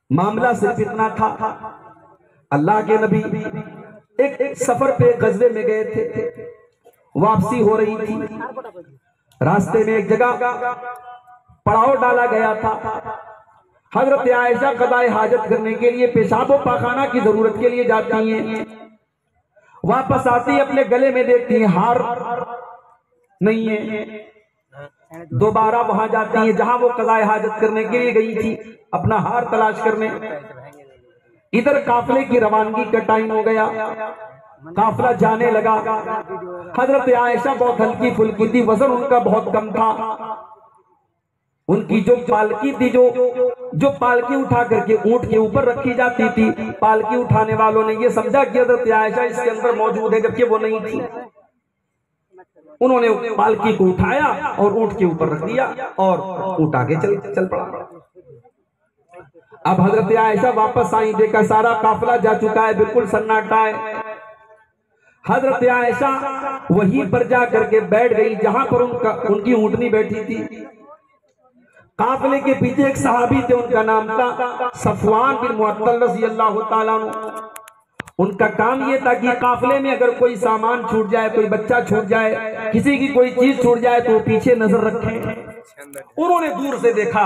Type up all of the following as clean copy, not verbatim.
معاملہ صرف اتنا تھا، اللہ کے نبی ایک سفر پہ غزوے میں گئے تھے، واپسی ہو رہی تھی، راستے میں ایک جگہ پڑاؤ ڈالا گیا تھا۔ حضرت عائشہ قضاء حاجت کرنے کے لیے پیشاب و پاخانہ کی ضرورت کے لیے جاتی ہیں، واپس آتی اپنے گلے میں دیکھتی ہیں ہار نہیں ہے، دوبارہ وہاں جاتی ہیں جہاں وہ قضاء حاجت کرنے کے لیے گئی تھی اپنا ہار تلاش کرنے۔ ادھر قافلے کی روانگی کا ٹائم ہو گیا، قافلہ جانے لگا۔ حضرت عائشہ بہت ہلکی پھلکی تھی، وزن ان کا بہت کم تھا، ان کی جو پالکی تھی، جو پالکی اٹھا کر کے اونٹ کے اوپر رکھی جاتی تھی، پالکی اٹھانے والوں نے یہ سمجھا کہ حضرت عائشہ اس کے اندر موجود ہے، جبکہ وہ نہیں تھی۔ انہوں نے پالکی کو اٹھایا اور اونٹ کے اوپر رکھ دیا اور اونٹ آگے چل پڑا۔ اب حضرت عائشہ واپس آئیں، دیکھا سارا قافلہ جا چکا ہے، بالکل سناٹا ہے۔ حضرت عائشہ وہیں پر جا کر کے بیٹھ گئی جہاں پر ان کی اونٹنی بیٹھی تھی۔ قافلے کے پیچھے ایک صحابی تھے، ان کا نام تھا صفوان بن معطل رضی اللہ تعالیٰ عنہ۔ ان کا کام یہ تھا کہ قافلے میں اگر کوئی سامان چھوٹ جائے، کوئی بچہ چھوٹ جائے، کسی کی کوئی چیز چھوٹ جائے تو پیچھے نظر رکھیں۔ انہوں نے دور سے دیکھا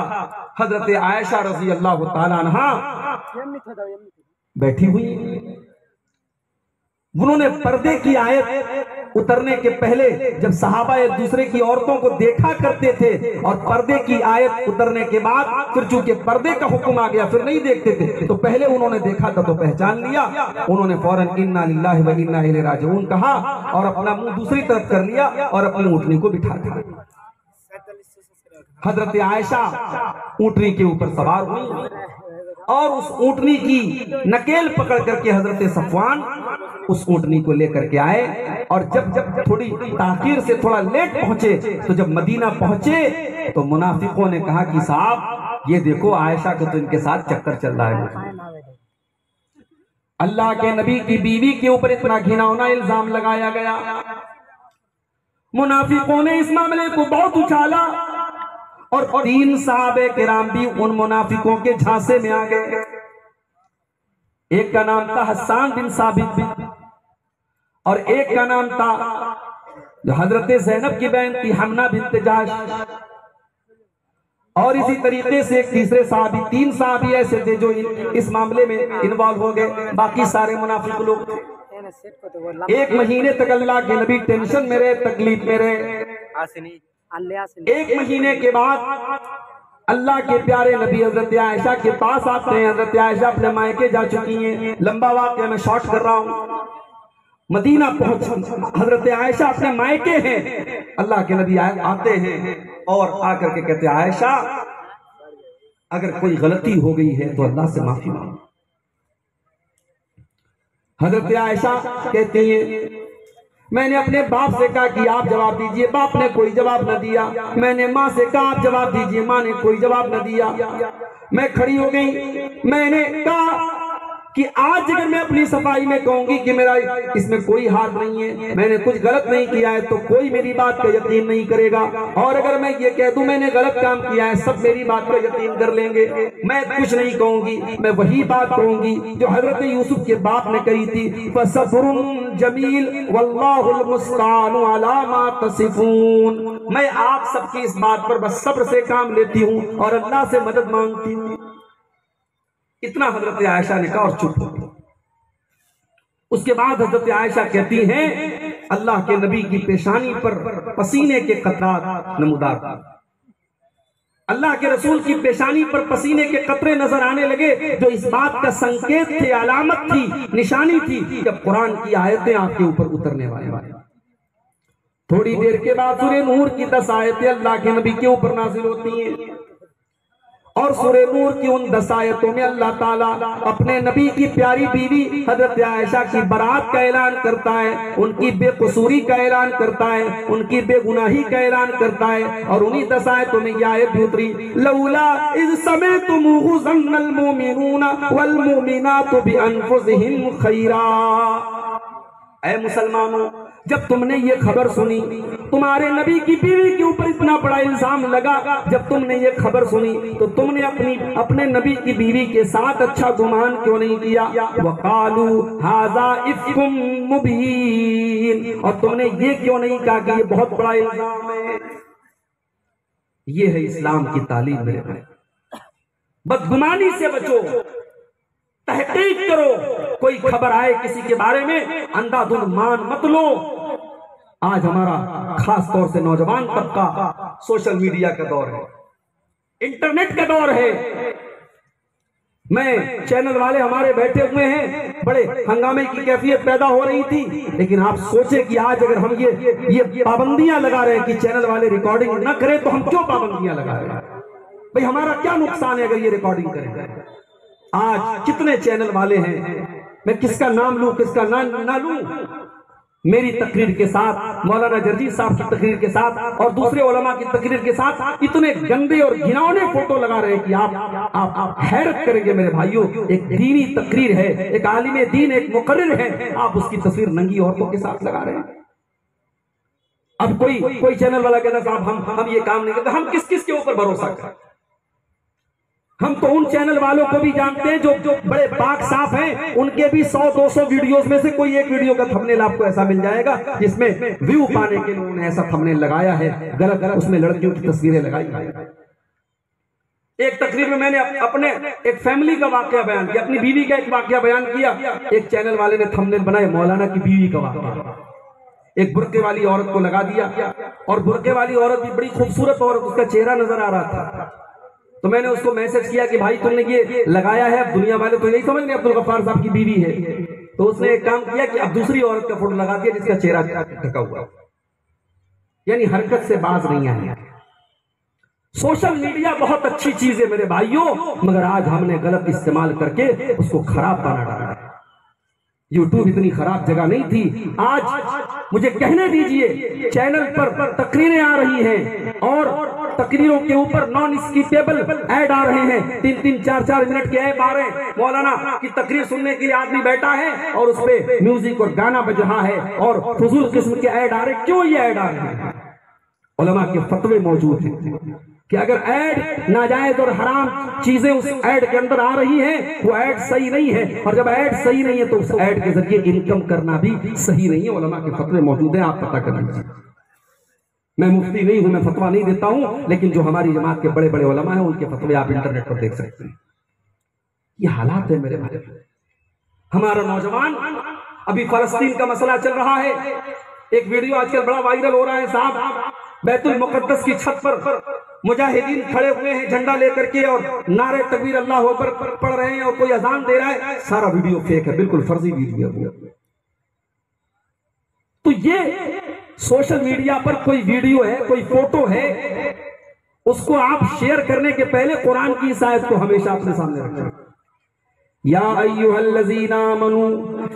حضرت عائشہ رضی اللہ تعالیٰ عنہ بیٹھی ہوئی، انہوں نے پردے کی آیت اترنے کے پہلے جب صحابہ ایک دوسرے کی عورتوں کو دیکھا کرتے تھے اور پردے کی آیت اترنے کے بعد پھر چونکہ پردے کا حکم آ گیا پھر نہیں دیکھتے تھے، تو پہلے انہوں نے دیکھا تھا تو پہچان لیا، انہوں نے فوراً انا للہ و انا الیہ راجعون کہا اور اپنا منہ دوسری طرف کر لیا اور اپنی اونٹنی کو بٹھا دیا۔ حضرت عائشہ اونٹنی کے اوپر سوار ہوئی اور اس اونٹنی کی نکیل پکڑ کر کے حضرت صفوان اس اونٹنی کو لے کر کے آئے، اور جب تھوڑی تاخیر سے تھوڑا لیٹ پہنچے تو جب مدینہ پہنچے تو منافقوں نے کہا کہ صاحب یہ دیکھو عائشہ کو تو ان کے ساتھ چکر چل رہا ہے۔ اللہ کے نبی کی بیوی کے اوپر اتنا گھناؤنا الزام لگایا گیا، منافقوں نے اس معاملے کو بہت اچھالا اور 3 صحابہ کرام بھی ان منافقوں کے جھانسے میں آ گئے۔ ایک کا نام تھا حسان بن ثابت اور ایک کا نام تھا جو حضرت زینب کی بہن تھی حمنہ بنت جہش، اور اسی طریقے سے ایک تیسرے صحابی، 3 صحابی ایسے تھے جو اس معاملے میں انوالو ہو گئے، باقی سارے منافق لوگ تھے۔ 1 مہینے تک اللہ کے نبی ٹینشن میں رہے، تکلیف میں رہے۔ 1 مہینے کے بعد اللہ کے پیارے نبی حضرت عائشہ کے پاس آتے ہیں۔ حضرت عائشہ اپنے مائکے جا چکی ہیں، لمبا واقعہ میں شارٹ کر رہا ہوں۔ مدینہ پہنچ حضرت عائشہ اپنے مائکے ہیں، اللہ کے نبی آتے ہیں اور آ کر کے کہتے ہیں عائشہ اگر کوئی غلطی ہو گئی ہے تو اللہ سے معافی مانگو۔ حضرت عائشہ کہتی ہیں میں نے اپنے باپ سے کہا کہ آپ جواب دیجئے، باپ نے کوئی جواب نہ دیا۔ میں نے ماں سے کہا آپ جواب دیجئے، ماں نے کوئی جواب نہ دیا۔ میں کھڑی ہو گئی، میں نے کہا کہ آج اگر میں اپنی صفائی میں کہوں گی کہ میرا اس میں کوئی ہاتھ نہیں ہے، میں نے کچھ غلط نہیں کیا ہے، تو کوئی میری بات کا یقین نہیں کرے گا، اور اگر میں یہ کہہ دوں میں نے غلط کام کیا ہے سب میری بات کا یقین کر لیں گے۔ میں کچھ نہیں کہوں گی، میں وہی بات کہوں گی جو حضرت یوسف کے باپ نے کہی تھی، فَصَبْرٌ جَمِيلٌ وَاللَّهُ الْمُسْتَعَانُ عَلَىٰ مَا تَصِفُونَ۔ میں آپ سب کی اس بات پر بس صبر سے کام لیتی ہوں اور اللہ سے مدد مانگتی ہوں۔ اتنا حضرت عائشہ نے کہا اور چپ ہو گئی۔ اس کے بعد حضرت عائشہ کہتی ہیں اللہ کے نبی کی پیشانی پر پسینے کے قطرات نمودار تھے، اللہ کے رسول کی پیشانی پر پسینے کے قطرے نظر آنے لگے جو اس بات کا سنکیت تھے، علامت تھی، نشانی تھی جب قرآن کی آیتیں آپ کے اوپر اترنے والے۔ تھوڑی دیر کے بعد سورہ نور کی 10 آیتیں اللہ کے نبی کے اوپر نازل ہوتی ہیں، اور سورہ نور کی ان 10 آیتوں میں اللہ تعالیٰ اپنے نبی کی پیاری بیوی حضرت عائشہ کی برات کا اعلان کرتا ہے، ان کی بے قصوری کا اعلان کرتا ہے، ان کی بے گناہی کا اعلان کرتا ہے، اور انہی 10 آیتوں میں یہ آیت بھی اتری لولا اذ سمعتموہ ظن المؤمنون والمؤمنات بانفسہم خیرا۔ اے مسلمانوں جب تم نے یہ خبر سنی تمہارے نبی کی بیوی کے اوپر اتنا بڑا الزام لگا، جب تم نے یہ خبر سنی تو تم نے اپنے نبی کی بیوی کے ساتھ اچھا گمان کیوں نہیں کیا؟ وَقَالُوا هَذَا إِفْكٌ مُبِينٌ، اور تم نے یہ کیوں نہیں کہا کہ یہ بہت بڑا الزام ہے؟ یہ ہے اسلام کی تعلیم میرے بھائی، بدگمانی سے بچو، تحقیق کرو، کوئی خبر آئے کسی کے بارے میں اندھا دھند مان مت لو۔ آج ہمارا خاص طور سے نوجوان طبقہ سوشل میڈیا کا دور ہے، انٹرنیٹ کا دور ہے۔ میں چینل والے ہمارے بیٹھے ہوئے ہیں، بڑے ہنگامے کی کیفیت پیدا ہو رہی تھی، لیکن آپ سوچیں کہ آج اگر ہم یہ پابندیاں لگا رہے ہیں کہ چینل والے ریکارڈنگ نہ کریں تو ہم کیوں پابندیاں لگا رہے ہیں؟ بھئی ہمارا کیا نقصان ہے اگر یہ ریکارڈنگ کریں؟ آج کتنے چینل والے ہیں، میں کس کا نام لوں کس کا نہ لوں، میری تقریر کے ساتھ، مولانا جرجی صاحب کی تقریر کے ساتھ اور دوسرے علماء کی تقریر کے ساتھ اتنے گندے اور گھناؤنے فوٹو لگا رہے ہیں کہ آپ حیرت کریں گے میرے بھائیوں۔ ایک دینی تقریر ہے، ایک عالم دین، ایک مقرر ہے، آپ اس کی تصویر ننگی عورتوں کے ساتھ لگا رہے ہیں۔ اب کوئی چینل والا کہتا ہے صاحب ہم یہ کام نہیں کرتے، ہم کس کے اوپر بھروسہ کریں؟ ہم تو ان چینل والوں کو بھی جانتے ہیں جو بڑے پاک صاف ہیں، ان کے بھی 100-200 ویڈیوز میں سے کوئی ایک ویڈیو کا تھمبنیل آپ کو ایسا مل جائے گا جس میں ویو پانے کے لیے انہوں نے ایسا تھمبنیل لگایا ہے، غلط اس میں لڑکیوں کی تصویریں لگائی۔ ایک تقریر میں میں نے اپنے ایک فیملی کا واقعہ بیان کیا، اپنی بیوی کا ایک واقعہ بیان کیا، ایک چینل والے نے تھمبنیل بنائے مولانا کی بیوی کا واقعہ، ایک برقعے والی عورت کو لگا دیا، اور برقعے والی عورت بھی بڑی خوبصورت عورت، اس کا چہرہ نظر آ رہا تھا۔ تو میں نے اس کو میسج کیا کہ بھائی تم نے یہ لگایا ہے، اب دنیا والے تو نہیں سمجھ گئے عبدالغفار صاحب کی بیوی ہے۔ تو اس نے ایک کام کیا کہ اب دوسری عورت کا فوٹو لگا دیا جس کا چہرہ ڈھکا ہوا، یعنی حرکت سے باز نہیں آئی۔ سوشل میڈیا بہت اچھی چیز ہے میرے بھائیوں، مگر آج ہم نے غلط استعمال کر کے اس کو خراب بنا ڈالا ہے۔ یوٹیوب اتنی خراب جگہ نہیں تھی، آج مجھے کہنے دیجئے چینل پر تقریریں آ رہی ہیں اور تقریروں کے اوپر نان اسکیپیبل ایڈ آ رہے ہیں، 3-3 4-4 منٹ کے ایڈ آ رہے ہیں۔ مولانا کی تقریر سننے کے لیے آدمی بیٹھا ہے اور اس پہ میوزک اور گانا بج رہا ہے اور فضول قسم کے ایڈ آ رہے ہیں۔ کیوں یہ ایڈ آ رہے ہیں؟ علماء کے فتوے موجود ہیں کہ اگر ایڈ ناجائز اور حرام چیزیں اس ایڈ کے اندر آ رہی ہیں وہ ایڈ صحیح نہیں ہے، اور جب ایڈ صحیح نہیں ہے تو اس ایڈ کے ذریعے انکم کرنا بھی صحیح نہیں ہے۔ علماء کے فتوے موجود ہیں، آپ پتہ کر لیجیے۔ میں مفتی نہیں ہوں، میں فتویٰ نہیں دیتا ہوں، لیکن جو ہماری جماعت کے بڑے بڑے علماء ہیں ان کے فتوے آپ انٹرنیٹ پر دیکھ سکتے ہیں۔ یہ حالات ہے میرے بھائی۔ ہمارا نوجوان، ابھی فلسطین کا مسئلہ چل رہا ہے، ایک ویڈیو آج کل بڑا وائرل ہو رہا ہے صاحب، بیت المقدس کی چھت پر مجاہدین کھڑے ہوئے ہیں جھنڈا لے کر کے اور نعرے تکبیر اللہ اکبر پڑھ رہے ہیں اور کوئی اذان دے رہا ہے، سارا ویڈیو فیک ہے، بالکل فرضی ویڈیو ہے۔ تو یہ سوشل میڈیا پر کوئی ویڈیو ہے، کوئی فوٹو ہے، اس کو آپ شیئر کرنے کے پہلے قرآن کی اس آیت کو ہمیشہ اپنے سامنے رکھیں۔ یا ایھا الذین آمنوا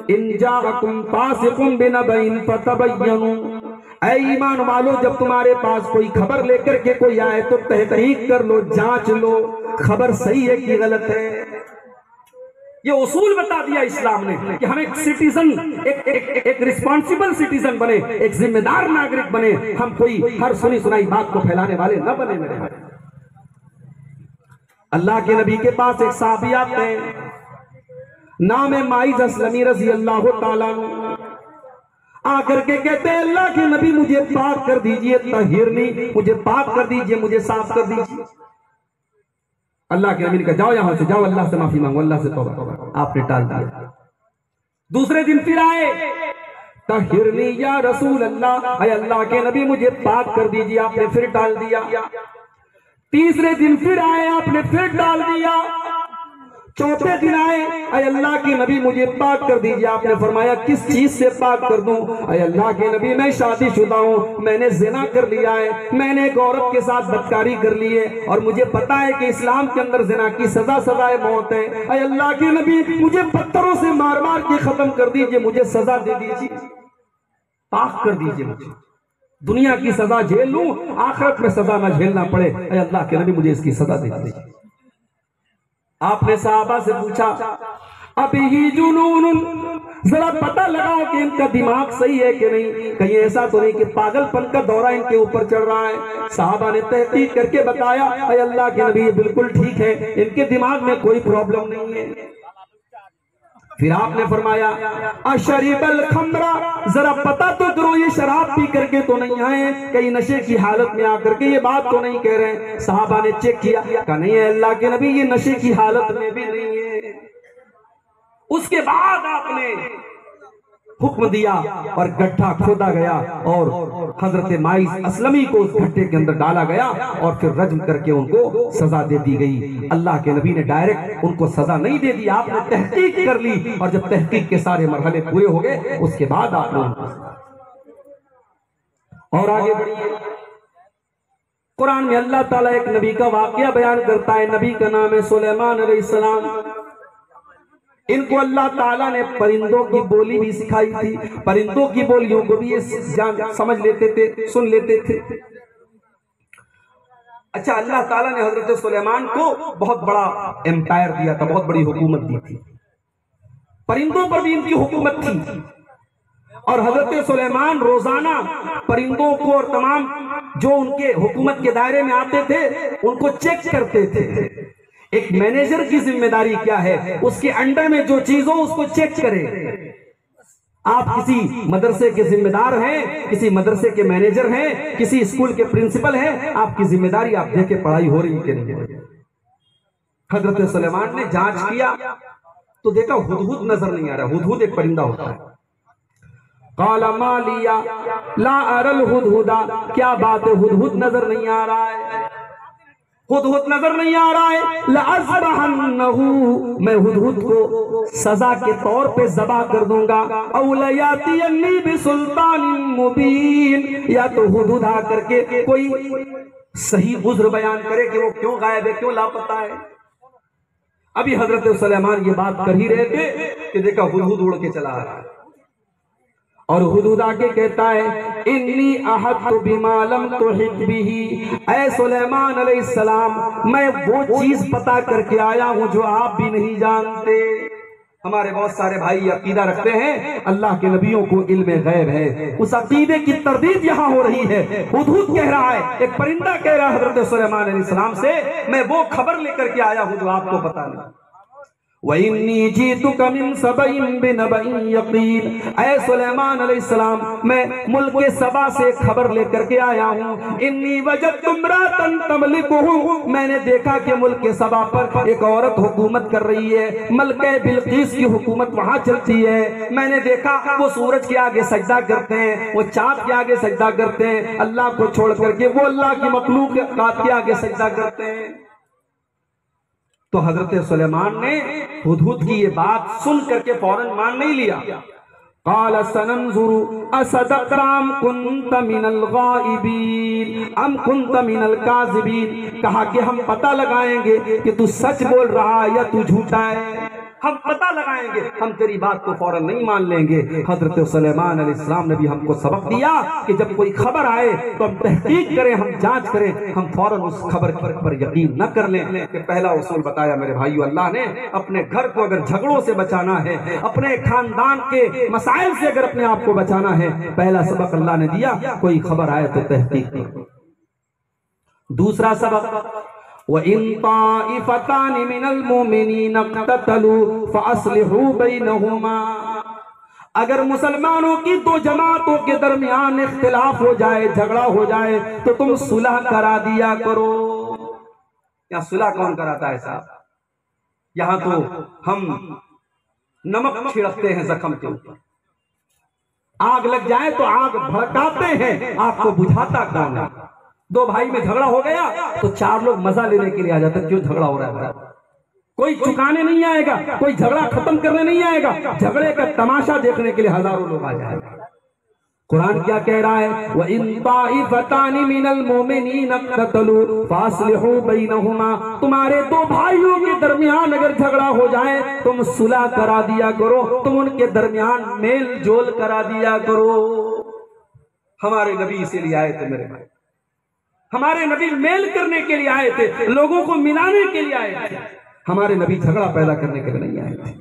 ان جاءکم فاسق بنبأ فتبینوا، اے ایمان والو جب تمہارے پاس کوئی خبر لے کر کے کوئی آئے تو تحقیق کر لو، جانچ لو خبر صحیح ہے کہ غلط ہے۔ یہ اصول بتا دیا اسلام نے کہ ہم ایک سٹیزن، ایک ریسپانسیبل سٹیزن بنے، ایک ذمہ دار ناگرک بنے، ہم کوئی ہر سنی سنائی بات کو پھیلانے والے نہ بنے میرے بھائی۔ اللہ کے نبی کے پاس ایک صحابی آتے ہیں، نام ہے معیذ اسلمی رضی اللہ تعالیٰ عنہ، آ کر کے کہتے ہیں اللہ کے نبی مجھے پاک کر دیجئے، طہرنی، مجھے پاک کر دیجئے، مجھے صاف کر دیجئے۔ اللہ کے نبی نے کہا جاؤ یہاں سے، جاؤ اللہ سے معافی مانگو، اللہ سے توبہ۔ آپ نے ٹال دیا۔ دوسرے دن پھر آئے، طہرنی یا رسول اللہ، اے اللہ کے نبی مجھے پاک کر دیجئے، آپ نے پھر ٹال دیا۔ تیسرے دن پھر آئے، آپ نے پھر ٹال دیا۔ چوتھے دن آئے، اے اللہ کے نبی مجھے پاک کر دیجئے، آپ نے فرمایا کس چیز سے پاک کر دوں؟ اے اللہ کے نبی میں شادی شدہ ہوں، میں نے زنا کر لیا ہے، میں نے ایک عورت کے ساتھ بدکاری کر لی ہے، اور مجھے پتا ہے کہ اسلام کے اندر زنا کی سزا سزائے موت ہے۔ اے اللہ کے نبی مجھے پتھروں سے مار مار کے ختم کر دیجئے، مجھے سزا دے دیجئے، پاک کر دیجئے مجھے، دنیا کی سزا جھیل لوں، آخرت میں سزا نہ جھیلنا پڑے۔ اے اللہ کے نبی مجھے اس کی سزا دے دیجئے۔ آپ نے صحابہ سے پوچھا ابھی ہی جنون، ذرا پتہ لگاؤ کہ ان کا دماغ صحیح ہے کہ نہیں، کہیں ایسا تو نہیں کہ پاگل پن کا دورہ ان کے اوپر چڑھ رہا ہے۔ صحابہ نے تحقیق کر کے بتایا اے اللہ کے نبی بالکل ٹھیک ہے، ان کے دماغ میں کوئی پرابلم نہیں ہے۔ پھر آپ نے فرمایا اشرب الخمرہ، ذرا پتہ تو کرو یہ شراب پی کر کے تو نہیں آئے، کہیں نشے کی حالت میں آ کر کے یہ بات تو نہیں کہہ رہے ہیں۔ صحابہ نے چیک کیا کہ نہیں ہے اللہ کے نبی یہ نشے کی حالت میں بھی نہیں ہے۔ اس کے بعد آپ نے حکم دیا اور گڈھا کھودا گیا اور حضرت ماعز اسلمی کو اس گڈھے کے اندر ڈالا گیا اور پھر رجم کر کے ان کو سزا دے دی گئی۔ اللہ کے نبی نے ڈائریکٹ ان کو سزا نہیں دے دی، آپ نے تحقیق کر لی، اور جب تحقیق کے سارے مرحلے پورے ہو گئے اس کے بعد آپ نے اور آگے بڑھیے۔ قرآن میں اللہ تعالیٰ ایک نبی کا واقعہ بیان کرتا ہے، نبی کا نام ہے سلیمان علیہ السلام۔ ان کو اللہ تعالیٰ نے پرندوں کی بولی بھی سکھائی تھی، پرندوں کی بولیوں کو بھی یہ سمجھ لیتے تھے، سن لیتے تھے۔ اچھا، اللہ تعالیٰ نے حضرت سلیمان کو بہت بڑا امپائر دیا تھا، بہت بڑی حکومت دی تھی، پرندوں پر بھی ان کی حکومت تھی، اور حضرت سلیمان روزانہ پرندوں کو اور تمام جو ان کے حکومت کے دائرے میں آتے تھے ان کو چیک کرتے تھے۔ ایک مینیجر کی ذمہ داری کیا ہے، اس کے انڈر میں جو چیز ہو اس کو چیک کرے۔ آپ کسی مدرسے کے ذمہ دار ہیں، کسی مدرسے کے مینیجر ہیں، کسی اسکول کے پرنسپل ہیں، آپ کی ذمہ داری آپ دیکھیں پڑھائی ہو رہی کہ نہیں ہو رہی۔ حضرت سلیمان نے جانچ کیا تو دیکھا ہدہد نظر نہیں آ رہا۔ ہدہد ایک پرندہ ہوتا ہے۔ قال ما لیا لا ارى الهدهد، کیا بات ہے ہدہد نظر نہیں آ رہا ہے، ہدہد نظر نہیں آ رہا ہے۔ لأذبحنه، میں ہدہد کو سزا کے طور پہ ذبح کر دوں گا، او لیاتینی بسلطان مبین، یا تو ہدہد آ کر کے کوئی صحیح عذر بیان کرے کہ وہ کیوں غائب ہے، کیوں لاپتہ ہے۔ ابھی حضرت سلیمان یہ بات کر ہی رہے تھے کہ دیکھا ہدہد اڑ کے چلا آ رہا ہے، اور ہدہد آ کے کہتا ہے انی احط بما لم تحط به، اے سلیمان علیہ السلام میں وہ چیز پتا کر کے آیا ہوں جو آپ بھی نہیں جانتے۔ ہمارے بہت سارے بھائی عقیدہ رکھتے ہیں اللہ کے نبیوں کو علم غیب ہے، اس عقیدے کی تردید یہاں ہو رہی ہے۔ ہدہد کہہ رہا ہے، ایک پرندہ کہہ رہا ہے حضرت سلیمان علیہ السلام سے میں وہ خبر لے کر کے آیا ہوں جو آپ کو پتا نہیں۔ وَإِنِّي جِئْتُكَ مِن سَبَإٍ بِنَبَإٍ يَقِينٍ، اے سلیمان علیہ السلام میں ملک سبا سے خبر لے کر کے آیا ہوں۔ انی وجدت امرأة تملکہ، میں نے دیکھا کہ ملک سبا پر ایک عورت حکومت کر رہی ہے، ملکہ بلقیس کی حکومت وہاں چلتی ہے۔ میں نے دیکھا وہ سورج کے آگے سجدہ کرتے ہیں، وہ چاند کے آگے سجدہ کرتے ہیں، اللہ کو چھوڑ کر کے وہ اللہ کی مخلوقات کے آگے سجدہ کرتے ہیں۔ تو حضرت سلیمان نے ہدہد کی یہ بات سن کر کے فوراً مان نہیں لیا۔ قال سننظر اصدقت ام كنت من الغائبین ام كنت من الكاذبین، کہا کہ ہم پتہ لگائیں گے کہ تو سچ بول رہا یا تو جھوٹا ہے، ہم پتہ لگائیں گے، ہم تیری بات کو فوراً نہیں مان لیں گے۔ حضرت سلیمان علیہ السلام نے بھی ہم کو سبق دیا کہ جب کوئی خبر آئے تو ہم تحقیق کریں، ہم جانچ کریں، ہم فوراً اس خبر پر یقین نہ کر لیں۔ کہ پہلا اصول بتایا میرے بھائیو، اللہ نے اپنے گھر کو اگر جھگڑوں سے بچانا ہے، اپنے خاندان کے مسائل سے اگر اپنے آپ کو بچانا ہے، پہلا سبق اللہ نے دیا کوئی خبر آئے تو تحقیق کرو۔ دوسرا سبق وَإِن طَائِفَتَانِ مِنَ الْمُؤْمِنِينَ اقْتَتَلُوا فَأَصْلِحُوا بَيْنَهُمَا، اگر مسلمانوں کی دو جماعتوں کے درمیان اختلاف ہو جائے، جھگڑا ہو جائے تو تم صلح کرا دیا کرو۔ یا صلح کون کراتا ہے صاحب؟ یہاں تو ہم نمک چھڑکتے ہیں زخم کے اوپر، آگ لگ جائے تو آگ بھڑکاتے ہیں، آگ کو بجھاتا کون ہے؟ دو بھائی میں جھگڑا ہو گیا تو چار لوگ مزہ لینے کے لیے آ جاتے ہیں، کیوں جھگڑا ہو رہا ہے؟ کوئی چکانے نہیں آئے گا، کوئی جھگڑا ختم کرنے نہیں آئے گا، جھگڑے کا تماشا دیکھنے کے لیے ہزاروں لوگ آ جائیں گے۔ قرآن کیا کہہ رہا ہے؟ وَإِن طَائِفَتَانِ مِنَ الْمُؤْمِنِينَ اقْتَتَلُوا فَأَصْلِحُوا بَيْنَهُمَا، تمہارے دو بھائیوں کے درمیان اگر جھگڑا ہو جائے تم صلح کرا دیا کرو، تم ان کے درمیان میل جول کرا دیا کرو۔ ہمارے نبی اسی لیے آئے تھے میرے بھائی، ہمارے نبی میل کرنے کے لیے آئے تھے، لوگوں کو ملانے کے لیے آئے تھے، ہمارے نبی جھگڑا پیدا کرنے کے لیے نہیں آئے تھے۔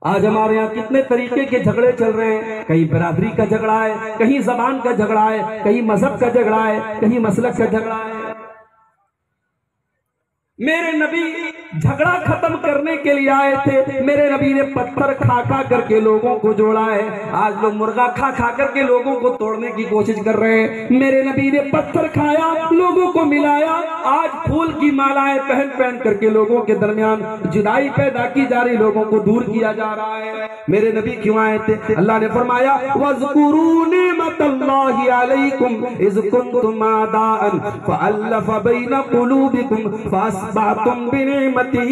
آج ہمارے یہاں کتنے طریقے کے جھگڑے چل رہے ہیں، کہیں برادری کا جھگڑا ہے، کہیں زبان کا جھگڑا ہے، کہیں مذہب کا جھگڑا ہے، کہیں مسلک کا جھگڑا ہے۔ میرے نبی جھگڑا ختم کرنے کے لیے آئے تھے، میرے نبی نے پتھر کھا کھا کر کے لوگوں کو جوڑا ہے۔ آج لوگ مرغا کھا کھا کر کے لوگوں کو توڑنے کی کوشش کر رہے ہیں، میرے نبی نے پتھر کھایا، لوگوں کو ملایا۔ آج پھول کی مالائیں پہن پہن کر کے لوگوں کے درمیان جدائی پیدا کی جا رہی، لوگوں کو دور کیا جا رہا ہے۔ میرے نبی کیوں آئے تھے؟ اللہ نے فرمایا وَاذْكُرُوا نِعْمَةَ اللَّهِ عَلَيْكُمْ إِذْ كُنْتُمْ أَعْدَاءً فَأَلَّفَ بَيْنَ قُلُوبِكُمْ فَأَصْبَحْتُمْ بِنِعْمَتِهِ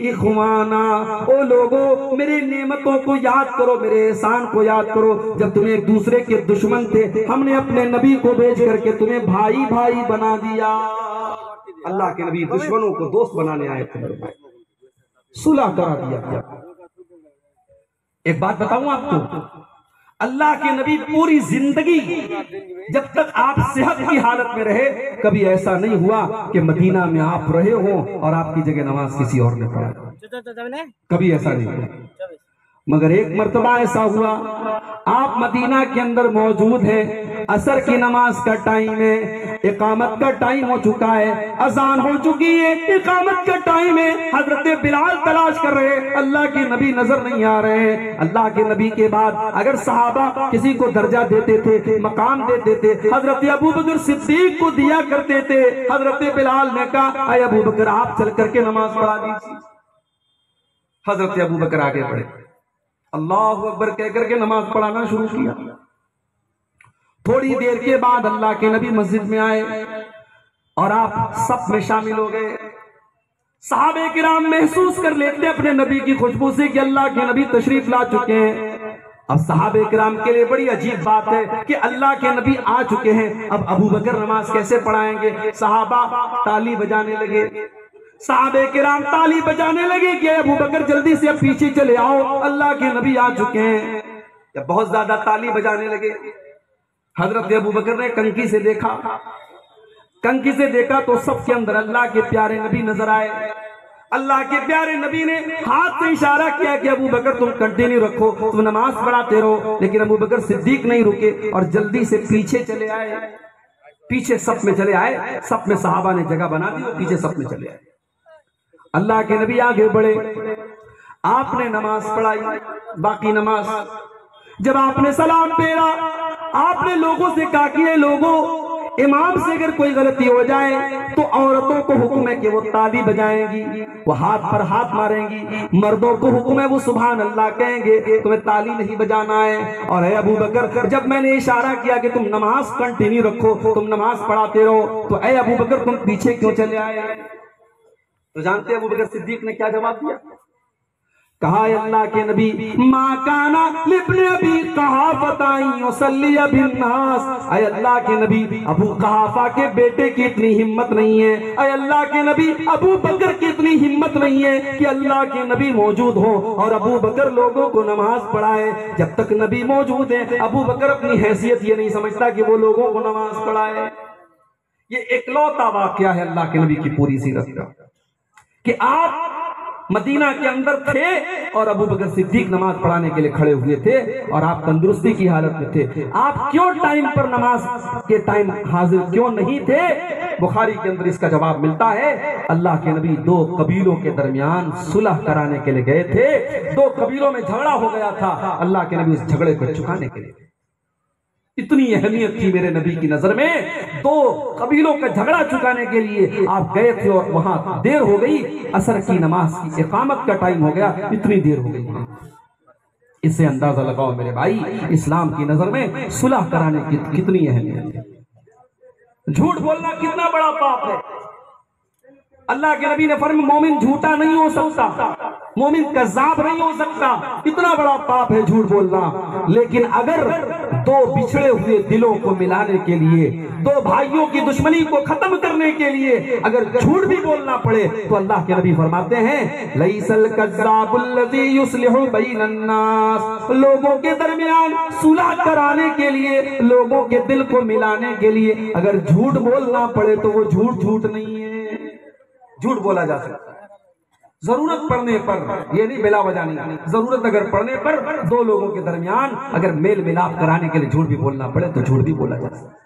إِخْوَانًا۔ او لوگو میری نعمتوں کو یاد کرو، میرے احسان کو یاد کرو۔ جب تمہیں ایک دوسرے کے دشمن تھے، ہم نے اپنے نبی کو بھیج کر کے تمہیں بھائی بھائی بنا دیا۔ اللہ کے نبی دشمنوں کو دوست بنانے آئے تھے، صلح کرا دیا۔ ایک بات بتاؤں آپ کو، اللہ کے نبی پوری زندگی جب تک آپ صحت کی حالت میں رہے، کبھی ایسا نہیں ہوا کہ مدینہ میں آپ رہے ہوں اور آپ کی جگہ نماز کسی اور نے پڑھا، کبھی ایسا نہیں ہوا۔ مگر ایک مرتبہ ایسا ہوا، آپ مدینہ کے اندر موجود ہیں، عصر کی نماز کا ٹائم ہے، اقامت کا ٹائم ہو چکا ہے، اذان ہو چکی ہے، اقامت کا ٹائم ہے۔ حضرت بلال تلاش کر رہے ہیں، اللہ کے نبی نظر نہیں آ رہے ہیں۔ اللہ کے نبی کے بعد اگر صحابہ کسی کو درجہ دیتے تھے، مقام دیتے تھے، حضرت ابوبکر صدیق کو دیا کرتے تھے۔ حضرت بلال نے کہا اے ابوبکر آپ چل کر کے نماز پڑھا دیجیے۔ حضرت ابوبکر آگے بڑھے، اللہ اکبر کہہ کر کے نماز پڑھانا شروع کیا۔ تھوڑی دیر کے بعد اللہ کے نبی مسجد میں آئے اور آپ سب میں شامل ہو گئے۔ صحابہ کرام محسوس کر لیتے اپنے نبی کی خوشبو سے کہ اللہ کے نبی تشریف لا چکے ہیں۔ اب صحابہ کرام کے لیے بڑی عجیب بات ہے کہ اللہ کے نبی آ چکے ہیں، اب ابوبکر نماز کیسے پڑھائیں گے؟ صحابہ تالی بجانے لگے، صحابہ کرام تالی بجانے لگے کہ ابوبکر جلدی سے اب پیچھے چلے آؤ، اللہ کے نبی آ چکے ہیں۔ جب بہت زیادہ تالی بجانے لگے، حضرت ابوبکر نے کنکی سے دیکھا تو سب کے اندر اللہ کے پیارے نبی نظر آئے۔ اللہ کے پیارے نبی نے ہاتھ سے اشارہ کیا کہ ابوبکر تم کنٹینیو رکھو، تم نماز پڑھاتے رہو، لیکن ابوبکر صدیق نہیں رکے اور جلدی سے پیچھے چلے آئے، پیچھے سب میں چلے آئے۔ سب میں صحابہ نے جگہ بنا دی اور پیچھے سب میں چلے آئے۔ اللہ کے نبی آگے بڑھے، آپ نے نماز پڑھائی، باقی نماز جب آپ نے سلام پھیرا، آپ نے لوگوں سے کہا کہ اے لوگوں، امام سے اگر کوئی غلطی ہو جائے تو عورتوں کو حکم ہے کہ وہ تالی بجائیں گی، وہ ہاتھ پر ہاتھ ماریں گی، مردوں کو حکم ہے وہ سبحان اللہ کہیں گے، تمہیں تالی نہیں بجانا ہے۔ اور اے ابوبکر جب میں نے اشارہ کیا کہ تم نماز کنٹینیو رکھو، تم نماز پڑھاتے رہو، تو اے ابوبکر تم پیچھے کیوں چلے آئے؟ تو جانتے ہیں ابوبکر صدیق نے کیا جواب دیا؟ کہا اے اللہ کے نبی ما کانا لابن ابی قحافہ یصلی بالناس، اے اللہ کے نبی ابو قحافہ کے بیٹے کی اتنی ہمت نہیں ہے، اے اللہ کے نبی ابو بکر کی اتنی ہمت نہیں ہے کہ اللہ کے نبی موجود ہو اور ابو بکر لوگوں کو نماز پڑھائے۔ جب تک نبی موجود ہے ابو بکر اپنی حیثیت یہ نہیں سمجھتا کہ وہ لوگوں کو نماز پڑھائے۔ یہ اکلوتا واقعہ ہے اللہ کے نبی کی پوری سیرت کا کہ آپ مدینہ کے اندر تھے اور ابو بکر صدیق نماز پڑھانے کے لیے کھڑے ہوئے تھے اور آپ تندرستی کی حالت میں تھے۔ آپ کیوں ٹائم پر نماز کے ٹائم حاضر کیوں نہیں تھے؟ بخاری کے اندر اس کا جواب ملتا ہے، اللہ کے نبی دو قبیلوں کے درمیان صلح کرانے کے لیے گئے تھے، دو قبیلوں میں جھگڑا ہو گیا تھا، اللہ کے نبی اس جھگڑے کو چکانے کے لیے، اتنی اہمیت تھی میرے نبی کی نظر میں، دو قبیلوں کا جھگڑا چکانے کے لیے آپ گئے تھے اور وہاں دیر ہو گئی، عصر کی نماز کی اقامت کا ٹائم ہو گیا، اتنی دیر ہو گئی۔ اس سے اندازہ لگاؤ میرے بھائی اسلام کی نظر میں صلح کرانے کی کتنی اہمیت ہے۔ جھوٹ بولنا کتنا بڑا پاپ ہے۔ اللہ کے نبی نے فرمایا مومن جھوٹا نہیں ہو سکتا، مومن کذاب نہیں ہو سکتا، اتنا بڑا پاپ ہے جھوٹ بولنا۔ لیکن اگر دو بچھڑے ہوئے دلوں کو ملانے کے لیے، دو بھائیوں کی دشمنی کو ختم کرنے کے لیے اگر جھوٹ بھی بولنا پڑے تو اللہ کے نبی فرماتے ہیں لیس الکذاب الذی یصلح بین الناس، لوگوں کے درمیان صلح کرانے کے لیے، لوگوں کے دل کو ملانے کے لیے اگر جھوٹ بولنا پڑے تو وہ جھوٹ نہیں ہے، جھوٹ بولا جا سکتا ہے، ضرورت پڑنے پر، یہ نہیں بلا وجہ نہیں، ضرورت اگر پڑنے پر دو لوگوں کے درمیان اگر میل ملاپ کرانے کے لیے جھوٹ بھی بولنا پڑے تو جھوٹ بھی بولا جا سکتا ہے۔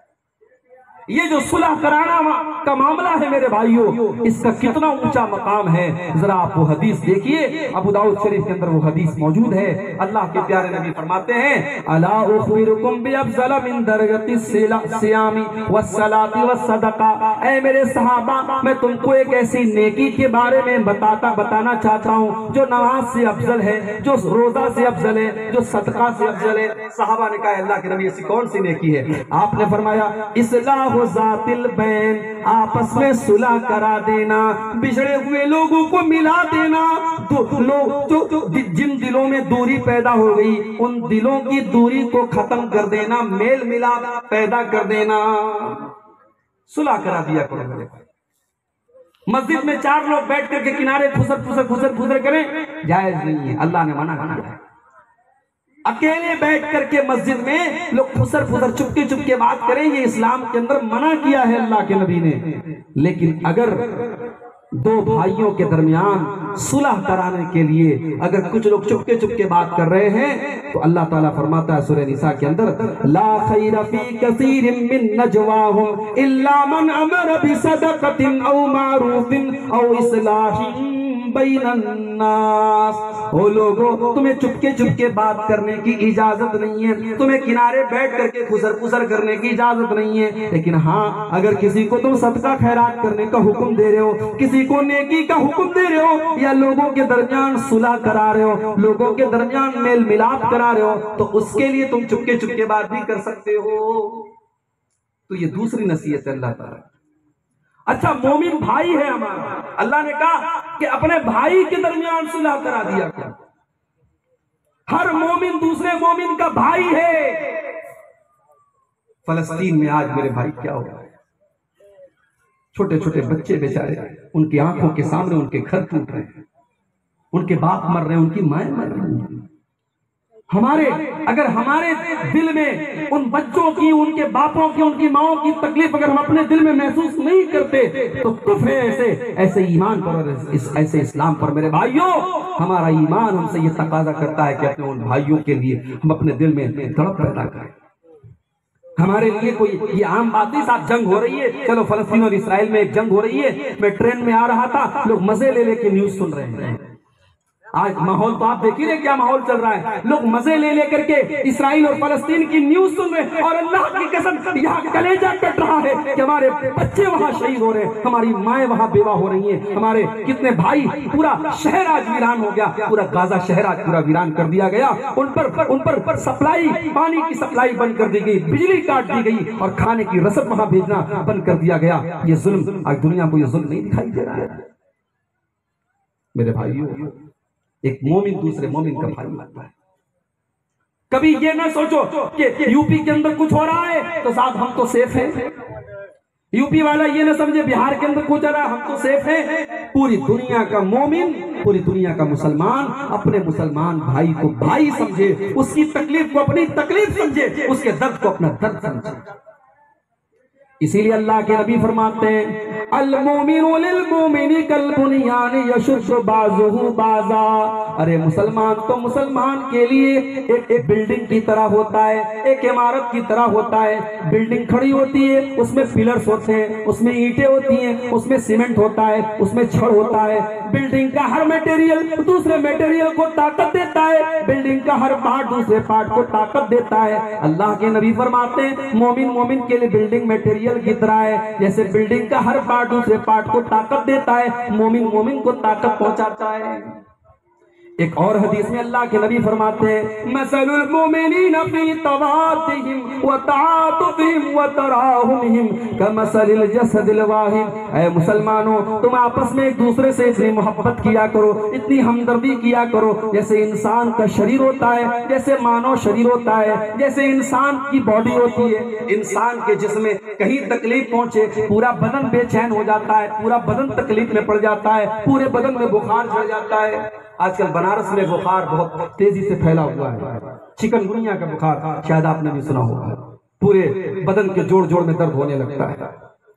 یہ جو صلح کرانا کا معاملہ ہے میرے بھائیوں، اس کا کتنا اونچا مقام ہے، ذرا آپ وہ حدیث دیکھیے، ابو داؤد شریف کے اندر وہ حدیث موجود ہے۔ اللہ کے پیارے نبی فرماتے ہیں الا اخبرکم بافضل من درجۃ الصیام والصلاۃ والصدقہ، اے میرے صحابہ میں تم کو ایک ایسی نیکی کے بارے میں بتانا چاہتا ہوں جو نماز سے افضل ہے، جو روزہ سے افضل ہے، جو صدقہ سے افضل ہے۔ صحابہ نے کہا اللہ کے نبی ایسی کون سی نیکی ہے؟ آپ نے فرمایا اصلاح ذات البین، آپس میں صلح کرا دینا، بچھڑے ہوئے لوگوں کو ملا دینا، جن دلوں میں دوری پیدا ہو گئی ان دلوں کی دوری کو ختم کر دینا، میل ملاپ پیدا کر دینا، صلح کرا دیا کرو۔ میرے مسجد میں چار لوگ بیٹھ کر کے کنارے خسر کریں جائز نہیں ہے، اللہ نے منع کیا ہے۔ اکیلے بیٹھ کر کے مسجد میں لوگ خسر چپ کے بات کریں، یہ اسلام کے اندر منع کیا ہے اللہ کے نبی نے۔ لیکن اگر دو بھائیوں کے درمیان صلح کرانے کے لیے اگر کچھ لوگ چپ کے بات کر رہے ہیں تو اللہ تعالیٰ فرماتا ہے سورہ نساء کے اندر لا خیر فی کثیر من نجواہم الا من امر بصدقۃ او معروف او اصلاح بین الناس۔ او لوگوں، تمہیں چپ کے بات کرنے کی اجازت نہیں ہے، تمہیں کنارے بیٹھ کر کے خسر کرنے کی اجازت نہیں ہے، لیکن ہاں اگر کسی کو تم صدقہ خیرات کرنے کا حکم دے رہے ہو، کسی کو نیکی کا حکم دے رہے ہو، یا لوگوں کے درمیان صلح کرا رہے ہو، لوگوں کے درمیان میل ملاپ کرا رہے ہو، تو اس کے لیے تم چپ کے بات بھی کر سکتے ہو۔ تو یہ دوسری نصیحت ہے اللہ تعالیٰ۔ اچھا مومن بھائی ہے ہمارا، اللہ نے کہا کہ اپنے بھائی کے درمیان صلح کرا دیا کرو۔ ہر مومن دوسرے مومن کا بھائی ہے۔ فلسطین میں آج میرے بھائی کیا ہو رہا ہے؟ چھوٹے بچے بیچارے، ان کی آنکھوں کے سامنے ان کے گھر ٹوٹ رہے ہیں، ان کے باپ مر رہے ہیں، ان کی مائیں مر رہی ہیں۔ اگر ہمارے دل میں ان بچوں کی، ان کے باپوں کی، ان کی ماؤں کی تکلیف اگر ہم اپنے دل میں محسوس نہیں کرتے تو کف ہے ایسے ایمان پر، ایسے اسلام پر۔ میرے بھائیوں، ہمارا ایمان ہم سے یہ تقاضا کرتا ہے کہ اپنے ان بھائیوں کے لیے ہم اپنے دل میں تڑپ پیدا کریں۔ ہمارے لیے کوئی یہ عام بات نہیں، ساتھ جنگ ہو رہی ہے، چلو فلسطین اور اسرائیل میں ایک جنگ ہو رہی ہے، میں ٹرین میں آ رہا تھا، لوگ مزے لے کے نیوز سن رہے ہیں۔ آج ماحول تو آپ دیکھیے کیا ماحول چل رہا ہے، لوگ مزے لے کر کے اسرائیل اور فلسطین کی نیوز سن رہے ہیں، اور اللہ کی قسم یہاں کلیجہ کٹ رہا ہے کہ ہمارے بچے وہاں شہید ہو رہے ہیں، ہماری مائیں وہاں بیوہ ہو رہی ہیں، ہمارے کتنے بھائی، پورا شہر آج ویران ہو گیا، پورا غازہ شہر آج پورا ویران کر دیا گیا، ان پر سپلائی، پانی کی سپلائی بند کر دی گئی، بجلی کاٹ دی گئی، اور کھانے کی رسد وہاں بھیجنا بند کر دیا گیا۔ یہ ظلم آج دنیا کو، یہ ظلم نہیں دکھائی دے رہا ہے؟ میرے بھائیوں، ایک مومن دوسرے مومن کا بھائی ہوتا ہے۔ کبھی یہ نہ سوچو کہ یو پی کے اندر کچھ ہو رہا ہے تو صاحب ہم تو سیف ہیں، یو پی والا یہ نہ سمجھے بہار کے اندر کچھ ہو رہا ہے ہم تو سیف ہیں۔ پوری دنیا کا مومن، پوری دنیا کا مسلمان اپنے مسلمان بھائی کو بھائی سمجھے، اس کی تکلیف کو اپنی تکلیف سمجھے، اس کے درد کو اپنا درد سمجھے۔ اسی لیے اللہ کے نبی فرماتے ہیں المومن للمومن کالبنیان یشد بعضہ بعضا، ارے مسلمان تو مسلمان کے لیے ایک بلڈنگ کی طرح ہوتا ہے، ایک عمارت کی طرح ہوتا ہے۔ بلڈنگ کھڑی ہوتی ہے، اس میں پلرز ہوتے ہیں، اس میں اینٹیں ہوتی ہیں، اس میں سیمنٹ ہوتا ہے، اس میں چھڑ ہوتا ہے۔ بلڈنگ کا ہر میٹیریل دوسرے میٹیریل کو طاقت دیتا ہے، بلڈنگ کا ہر پارٹ دوسرے پارٹ کو طاقت دیتا ہے۔ اللہ کے نبی فرماتے ہیں مومن کے لیے بلڈنگ میٹیریل کی طرح ہے، جیسے بلڈنگ کا ہر پارٹ دوسرے پارٹ کو طاقت دیتا ہے، مومن کو طاقت پہنچاتا ہے۔ ایک اور حدیث میں اللہ کے نبی فرماتے ہیں مثل المؤمنین فی توادہم وتعاطفہم وتراحمہم کمثل الجسد الواحد، اے مسلمانوں تم آپس میں ایک دوسرے سے اتنی محبت کیا کرو، اتنی ہمدردی کیا کرو، جیسے انسان کا شریر ہوتا ہے، جیسے مانو شریر ہوتا ہے، جیسے انسان کی باڈی ہوتی ہے، انسان کے جسم میں کہیں تکلیف پہنچے پورا بدن بے چین ہو جاتا ہے، پورا بدن تکلیف میں پڑ جاتا ہے، پورے بدن میں بخار چڑھ جاتا ہے۔ آج کل بنارس میں بخار بہت تیزی سے پھیلا ہوا ہے، چکن گنیا کا بخار، شاید آپ نے بھی سنا ہوگا، پورے بدن کے جوڑ میں درد ہونے لگتا ہے۔